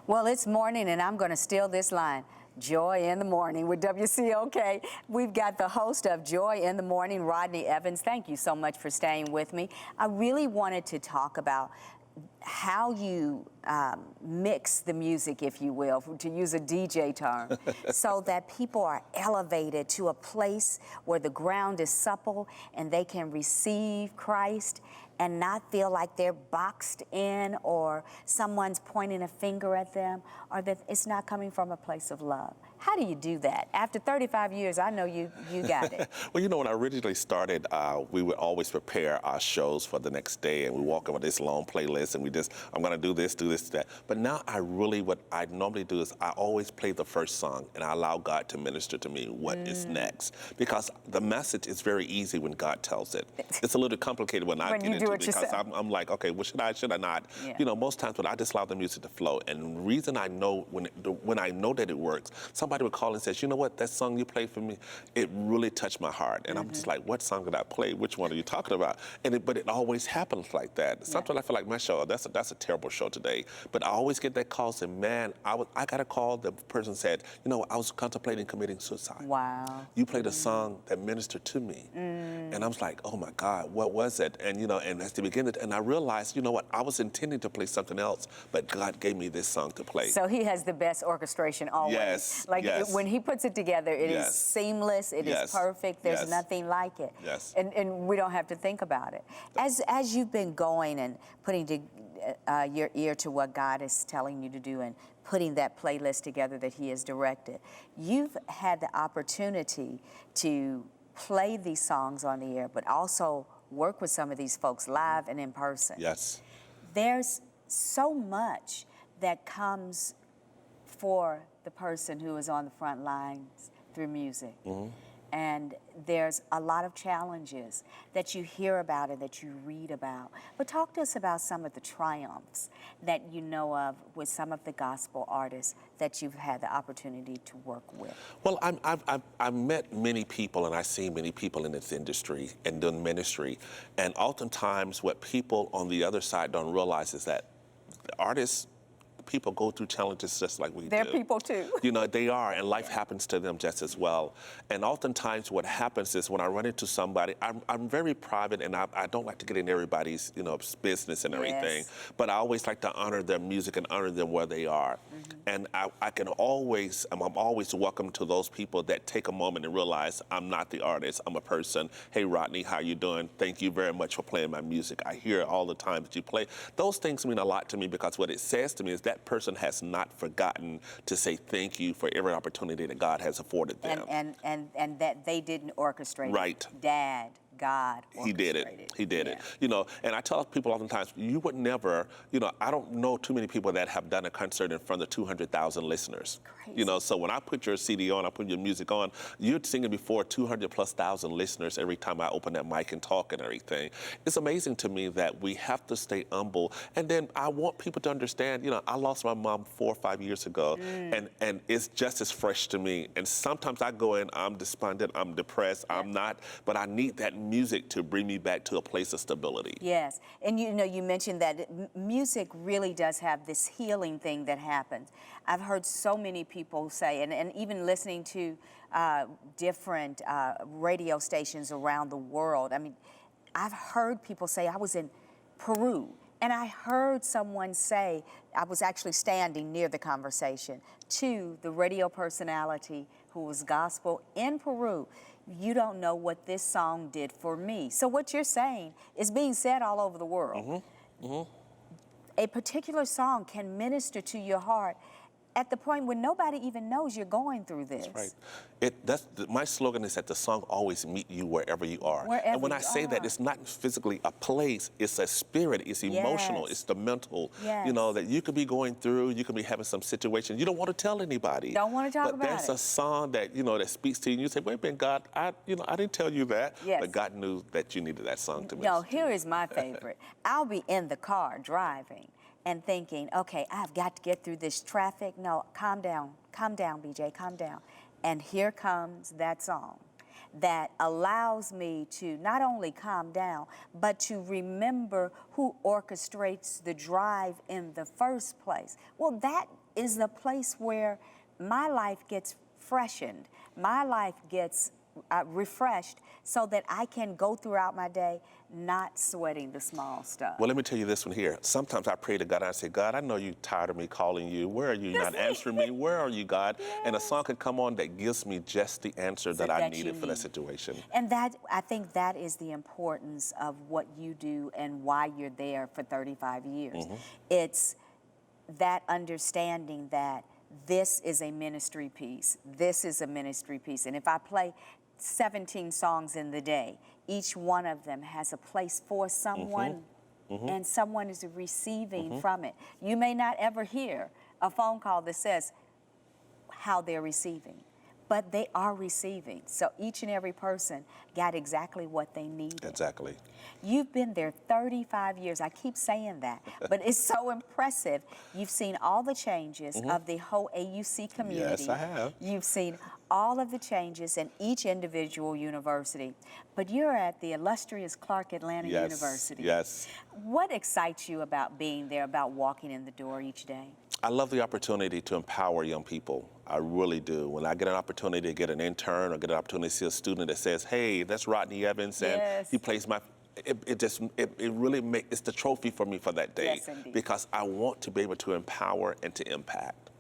Well, it's morning, and I'm going to steal this line. Joy in the Morning with WCOK. We've got the host of Joy in the Morning, Rodney Evans. Thank you so much for staying with me. I really wanted to talk about how you mix the music, if you will, to use a DJ term, so that people are elevated to a place where the ground is supple and they can receive Christ and not feel like they're boxed in or someone's pointing a finger at them, or that it's not coming from a place of love. How do you do that? After 35 years, I know you got it. Well, you know, when I originally started, we would always prepare our shows for the next day, and we walk in with this long playlist, and I'm going to do this, that. But now what I normally do is I always play the first song, and I allow God to minister to me what is next. Because the message is very easy when God tells it. It's a little complicated when I get into it, because I'm like, okay, well, should I not? Yeah. You know, most times when I just allow the music to flow, and the reason I know, when I know that it works, somebody would call and says, you know what, that song you played for me, it really touched my heart. And I'm just like, what song did I play? Which one are you talking about? But it always happens like that. Sometimes I feel like my show, that's a terrible show today. But I always get that call saying, man, I got a call. The person said, you know, I was contemplating committing suicide. Wow. You played a song that ministered to me. And I was like, oh my God, what was it? And you know, and as to begin it, and I realized, you know what, I was intending to play something else, but God gave me this song to play. So he has the best orchestration always. Yes. Like yes. when he puts it together, it is seamless, it is perfect, there's nothing like it. Yes. And we don't have to think about it. As you've been going and putting your ear to what God is telling you to do and putting that playlist together that he has directed, you've had the opportunity to play these songs on the air, but also work with some of these folks live and in person. Yes. There's so much that comes for the person who is on the front lines through music. And there's a lot of challenges that you hear about and that you read about. But talk to us about some of the triumphs that you know of with some of the gospel artists that you've had the opportunity to work with. Well, I've met many people, and I've seen many people in this industry and done ministry. And oftentimes what people on the other side don't realize is that artists, people go through challenges just like we do. They're people too. You know, they are, and life happens to them just as well. And oftentimes what happens is when I run into somebody, I'm very private, and I don't like to get in everybody's, you know, business and everything, but I always like to honor their music and honor them where they are. And I'm always welcome to those people that take a moment and realize I'm not the artist, I'm a person. Hey, Rodney, how you doing? Thank you very much for playing my music. I hear it all the time that you play. Those things mean a lot to me, because what it says to me is that person has not forgotten to say thank you for every opportunity that God has afforded them. And that they didn't orchestrate right. it. Dad, God He did it. He did it. You know, and I tell people oftentimes, you would never, you know, I don't know too many people that have done a concert in front of 200,000 listeners. Crazy. You know, so when I put your CD on, I put your music on, you're singing before 200,000+ listeners every time I open that mic and talk and everything. It's amazing to me that we have to stay humble. And then I want people to understand, you know, I lost my mom 4 or 5 years ago, and it's just as fresh to me. And sometimes I go in, I'm despondent, I'm depressed, I'm not, but I need that music to bring me back to a place of stability. Yes, and you know, you mentioned that music really does have this healing thing that happens. I've heard so many people say, and even listening to different radio stations around the world, I mean, I've heard people say, I was in Peru, and I heard someone say, I was actually standing near the conversation, to the radio personality who was gospel in Peru, you don't know what this song did for me. So what you're saying is being said all over the world. A particular song can minister to your heart at the point when nobody even knows you're going through this. That's right. My slogan is that the song always meet you wherever you are. And when I say that, it's not physically a place, it's a spirit, it's emotional, it's the mental. You know, that you could be going through, you could be having some situation, you don't want to tell anybody. Don't want to talk about it. But there's a song that, you know, that speaks to you, and you say, wait a minute, God, I didn't tell you that. But God knew that you needed that song to minister. No, here is my favorite. I'll be in the car driving and thinking, okay, I've got to get through this traffic. No, calm down, BJ, calm down. And here comes that song that allows me to not only calm down, but to remember who orchestrates the drive in the first place. Well, that is the place where my life gets freshened, my life gets refreshed, so that I can go throughout my day not sweating the small stuff. Well, let me tell you this one here. Sometimes I pray to God and I say, God, I know you're tired of me calling you. Where are you not answering me? Where are you, God? Yes. And a song could come on that gives me just the answer that I needed for that need. situation. And that, I think that is the importance of what you do and why you're there for 35 years. It's that understanding that this is a ministry piece. This is a ministry piece. And if I play 17 songs in the day, each one of them has a place for someone, and someone is receiving from it. You may not ever hear a phone call that says how they're receiving, but they are receiving. So each and every person got exactly what they needed. Exactly. You've been there 35 years. I keep saying that, but it's so impressive. You've seen all the changes of the whole AUC community. Yes, I have. You've seen all of the changes in each individual university, but you're at the illustrious Clark Atlanta University. Yes. What excites you about being there, about walking in the door each day? I love the opportunity to empower young people. I really do. When I get an opportunity to get an intern or get an opportunity to see a student that says, hey, that's Rodney Evans, and he plays my... It really makes, it's the trophy for me for that day. Yes, indeed. Because I want to be able to empower and to impact.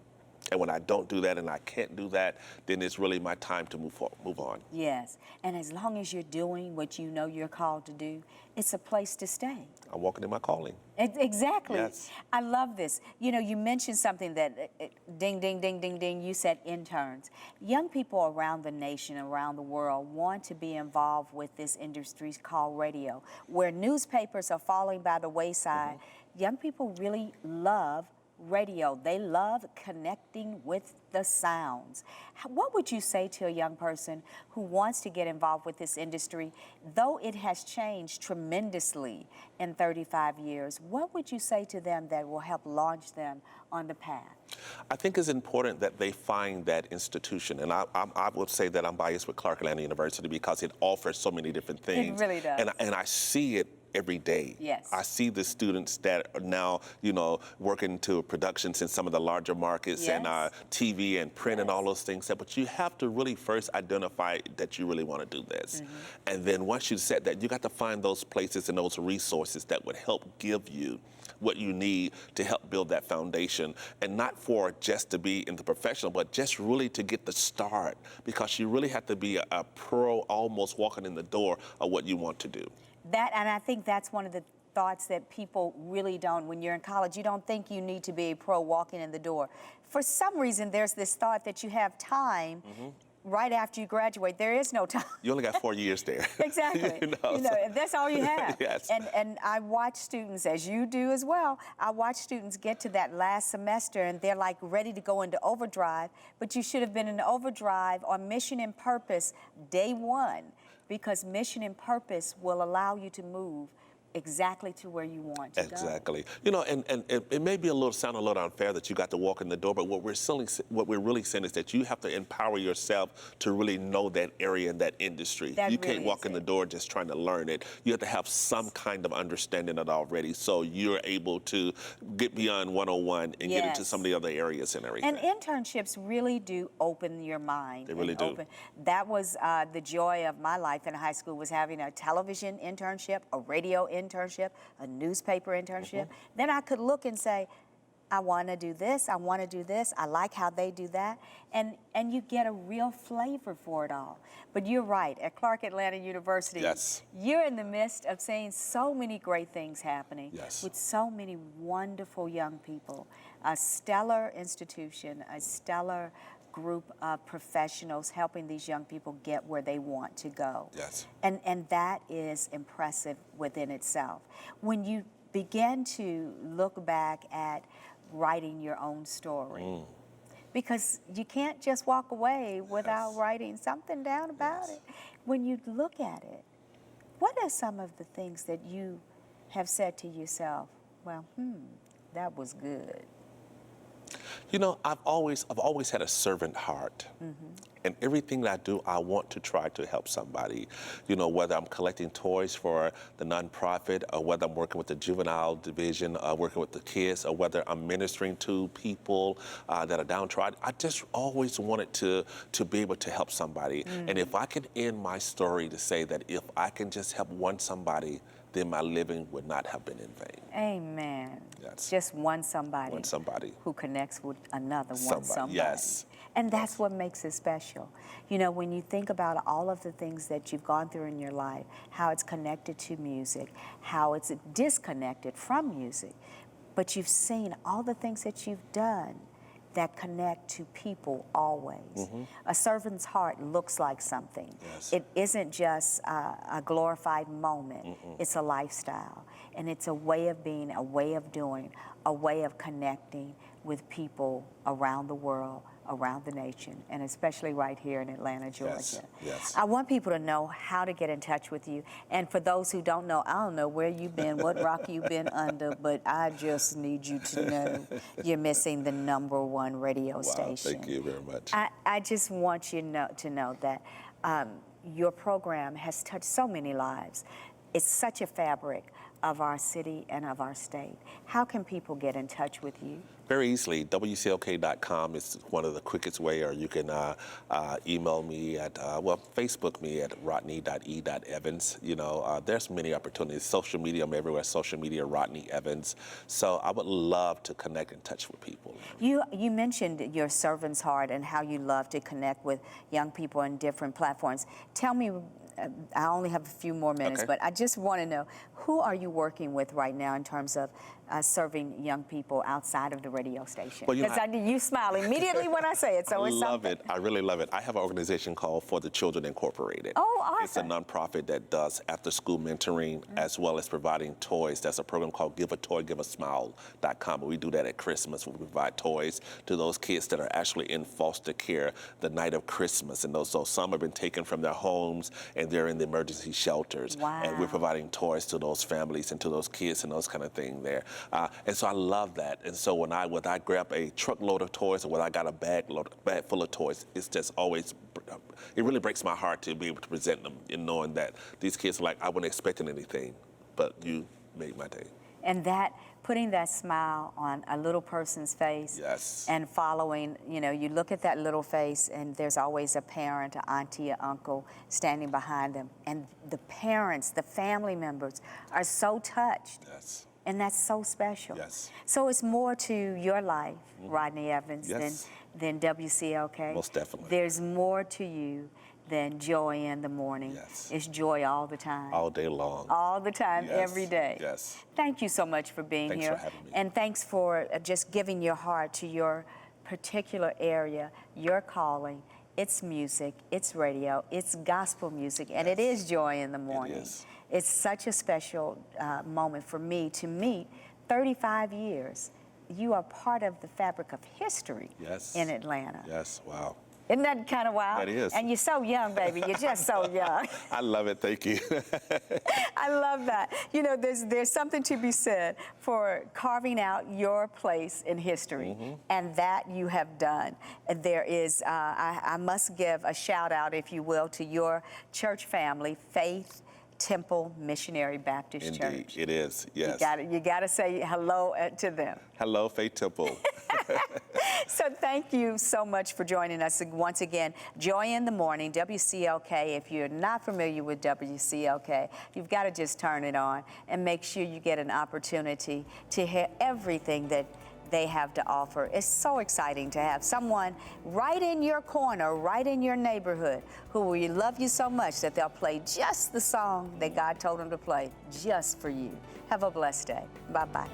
And when I don't do that and I can't do that, then it's really my time to move on. Yes, and as long as you're doing what you know you're called to do, it's a place to stay. I'm walking in my calling. Exactly. Yes. I love this. You know, you mentioned something that, ding, ding, ding, ding, ding, you said interns. Young people around the nation, around the world, want to be involved with this industry called radio, where newspapers are falling by the wayside. Young people really love radio. They love connecting with the sounds. What would you say to a young person who wants to get involved with this industry, though it has changed tremendously in 35 years? What would you say to them that will help launch them on the path? I think it's important that they find that institution. And I would say that I'm biased with Clark Atlanta University because it offers so many different things. It really does. And I see it every day. Yes. I see the students that are now, you know, working to productions in some of the larger markets and TV and print and all those things. But you have to really first identify that you really want to do this. And then once you set that, you got to find those places and those resources that would help give you what you need to help build that foundation, and not for just to be in the professional, but just really to get the start, because you really have to be a pro almost walking in the door of what you want to do. That, and I think that's one of the thoughts that people really don't. When you're in college, you don't think you need to be a pro walking in the door. For some reason, there's this thought that you have time right after you graduate. There is no time. You only got 4 years there. Exactly. You know, that's all you have. Yes. And I watch students, as you do as well, I watch students get to that last semester and they're like ready to go into overdrive, but you should have been in overdrive on mission and purpose day one, because mission and purpose will allow you to move exactly to where you want to go. Exactly. You know, and it may be sound a little unfair that you got to walk in the door, but what we're really saying is that you have to empower yourself to really know that area and that industry. You can't walk in the door just trying to learn it. You have to have some kind of understanding of it already, so you're able to get beyond 101 and get into some of the other areas and everything. And internships really do open your mind. They really do. That was the joy of my life in high school, was having a television internship, a radio internship, a newspaper internship. Then I could look and say, I want to do this, I want to do this, I like how they do that, and you get a real flavor for it all. But you're right, at Clark Atlanta University, you're in the midst of seeing so many great things happening with so many wonderful young people. A stellar institution, a stellar group of professionals helping these young people get where they want to go. And that is impressive within itself. When you begin to look back at writing your own story, because you can't just walk away without writing something down about it. When you look at it, what are some of the things that you have said to yourself, well, that was good? You know, I've always had a servant heart. And everything that I do, I want to try to help somebody. You know, whether I'm collecting toys for the nonprofit, or whether I'm working with the juvenile division, working with the kids, or whether I'm ministering to people that are downtrodden. I just always wanted to be able to help somebody. And if I can end my story to say that if I can just help one somebody, then my living would not have been in vain. Amen. Yes. Just one somebody. One somebody. Who connects with another one somebody. Yes. And that's what makes it special. You know, when you think about all of the things that you've gone through in your life, how it's connected to music, how it's disconnected from music, but you've seen all the things that you've done that connect to people always. A servant's heart looks like something. Yes. It isn't just a glorified moment. It's a lifestyle. And it's a way of being, a way of doing, a way of connecting with people around the world, around the nation, and especially right here in Atlanta, Georgia. Yes, yes. I want people to know how to get in touch with you. And for those who don't know, I don't know where you've been, what rock you've been under, but I just need you to know you're missing the #1 radio station. Thank you very much. I just want you to know that your program has touched so many lives. It's such a fabric of our city and of our state. How can people get in touch with you? Very easily. WCLK.com is one of the quickest way, or you can email me at, Facebook me at rodney.e.evans. You know, there's many opportunities. Social media, I'm everywhere. Social media, Rodney Evans. So I would love to connect and touch with people. You mentioned your servant's heart and how you love to connect with young people on different platforms. Tell me, I only have a few more minutes, Okay. but I just want to know, who are you working with right now in terms of serving young people outside of the radio station? Well, you know, Because you smile immediately when I say it, so I it's love something. it. I really love it. I have an organization called For the Children Incorporated. Oh, awesome. It's a nonprofit that does after-school mentoring as well as providing toys. That's a program called GiveAToyGiveASmile.com. We do that at Christmas. We provide toys to those kids that are actually in foster care the night of Christmas. And so some have been taken from their homes and they're in the emergency shelters. Wow. And we're providing toys to those families and to those kids and those kind of things there. And so I love that. And so when I grab a truckload of toys or when I got a bag full of toys, it's just always, it really breaks my heart to be able to present them and knowing that these kids are like, I wasn't expecting anything, but you made my day. And that, putting that smile on a little person's face. Yes. And following, you know, you look at that little face and there's always a parent, an auntie, an uncle standing behind them. And the parents, the family members are so touched. Yes. And that's so special. Yes. So it's more to your life, Rodney Evans, Yes. than WCLK. Most definitely. There's more to you than joy in the morning. Yes. It's joy all the time. All day long. All the time, Yes. every day. Yes. Thank you so much for being Thanks here. for having me. And thanks for just giving your heart to your particular area, your calling. It's music, it's radio, it's gospel music, and it is joy in the morning. It is. It's such a special moment for me to meet 35 years. You are part of the fabric of history Yes. in Atlanta. Yes. Wow. Isn't that kind of wild? That is. And you're so young, baby. You're just so young. I love it. Thank you. I love that. You know, there's something to be said for carving out your place in history, and that you have done. There is, I must give a shout out, if you will, to your church family, Faith Temple Missionary Baptist Indeed. Church. It is. Yes. You got to say hello to them. Hello, Faith Temple. So thank you so much for joining us once again. Joy in the Morning, WCLK. If you're not familiar with WCLK, you've got to just turn it on and make sure you get an opportunity to hear everything that they have to offer. It's so exciting to have someone right in your corner, right in your neighborhood, who will love you so much that they'll play just the song that God told them to play, just for you. Have a blessed day. Bye-bye.